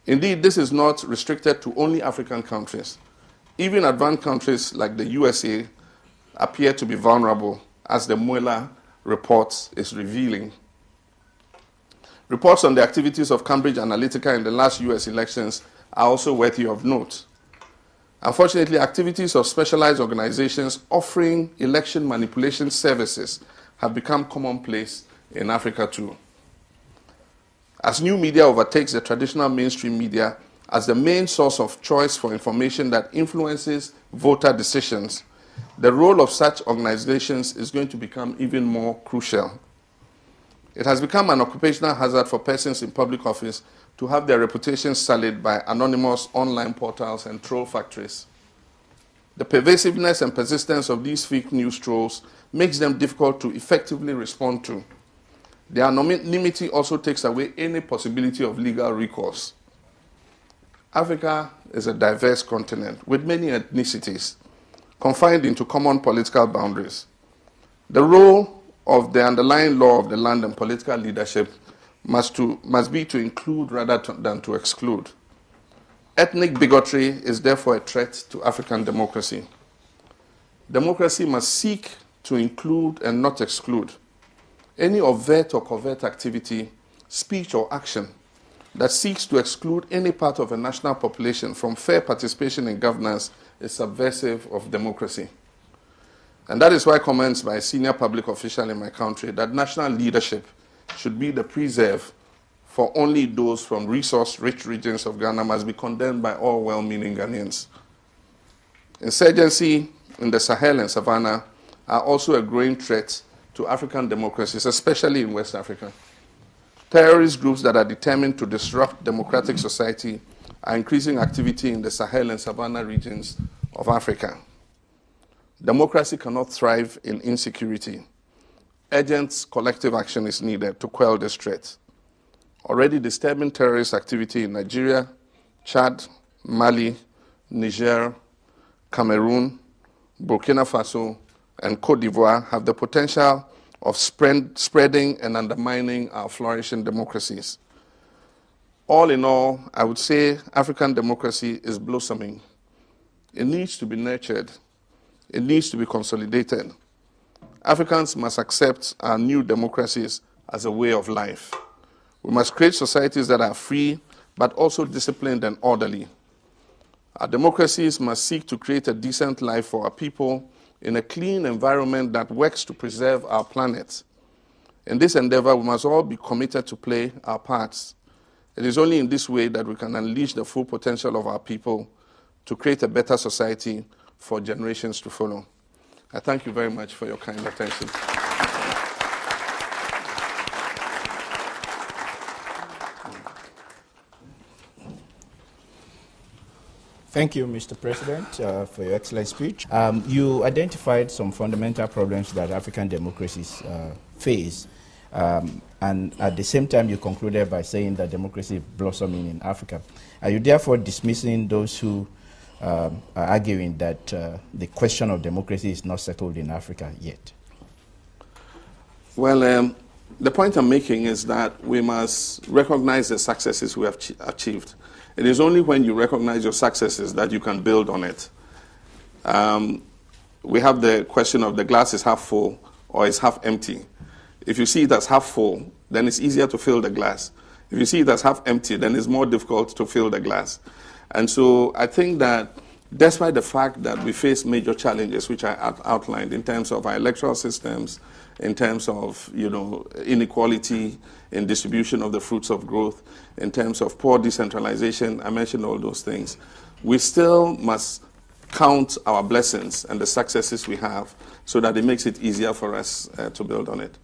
Indeed, this is not restricted to only African countries. Even advanced countries like the USA appear to be vulnerable, as the Mueller report is revealing. Reports on the activities of Cambridge Analytica in the last US elections are also worthy of note. Unfortunately, activities of specialized organizations offering election manipulation services have become commonplace in Africa too. As new media overtakes the traditional mainstream media as the main source of choice for information that influences voter decisions, the role of such organizations is going to become even more crucial. It has become an occupational hazard for persons in public office to have their reputations sullied by anonymous online portals and troll factories. The pervasiveness and persistence of these fake news trolls makes them difficult to effectively respond to. Their anonymity also takes away any possibility of legal recourse. Africa is a diverse continent with many ethnicities, confined into common political boundaries. The role of the underlying law of the land and political leadership must be to include rather than to exclude. Ethnic bigotry is therefore a threat to African democracy. Democracy must seek to include and not exclude. Any overt or covert activity, speech or action that seeks to exclude any part of a national population from fair participation in governance is subversive of democracy. And that is why comments by a senior public official in my country that national leadership should be the preserve for only those from resource-rich regions of Ghana must be condemned by all well-meaning Ghanaians. Insurgency in the Sahel and Savannah are also a growing threat to African democracies, especially in West Africa. Terrorist groups that are determined to disrupt democratic society are increasing activity in the Sahel and Savannah regions of Africa. Democracy cannot thrive in insecurity. Urgent collective action is needed to quell this threat. Already disturbing terrorist activity in Nigeria, Chad, Mali, Niger, Cameroon, Burkina Faso, and Cote d'Ivoire have the potential of spreading and undermining our flourishing democracies. All in all, I would say African democracy is blossoming. It needs to be nurtured. It needs to be consolidated. Africans must accept our new democracies as a way of life. We must create societies that are free, but also disciplined and orderly. Our democracies must seek to create a decent life for our people in a clean environment that works to preserve our planet. In this endeavor, we must all be committed to play our parts. It is only in this way that we can unleash the full potential of our people to create a better society for generations to follow. I thank you very much for your kind attention. Thank you, Mr. President, for your excellent speech. You identified some fundamental problems that African democracies face, and at the same time you concluded by saying that democracy is blossoming in Africa. Are you therefore dismissing those who are arguing that the question of democracy is not settled in Africa yet? Well, the point I'm making is that we must recognize the successes we have achieved. It is only when you recognize your successes that you can build on it. We have the question of the glass is half full or is half empty. If you see it as half full, then it's easier to fill the glass. If you see it as half empty, then it's more difficult to fill the glass. And so I think that despite the fact that we face major challenges, which I outlined in terms of our electoral systems, in terms of inequality in distribution of the fruits of growth, in terms of poor decentralization, I mentioned all those things, we still must count our blessings and the successes we have so that it makes it easier for us to build on it.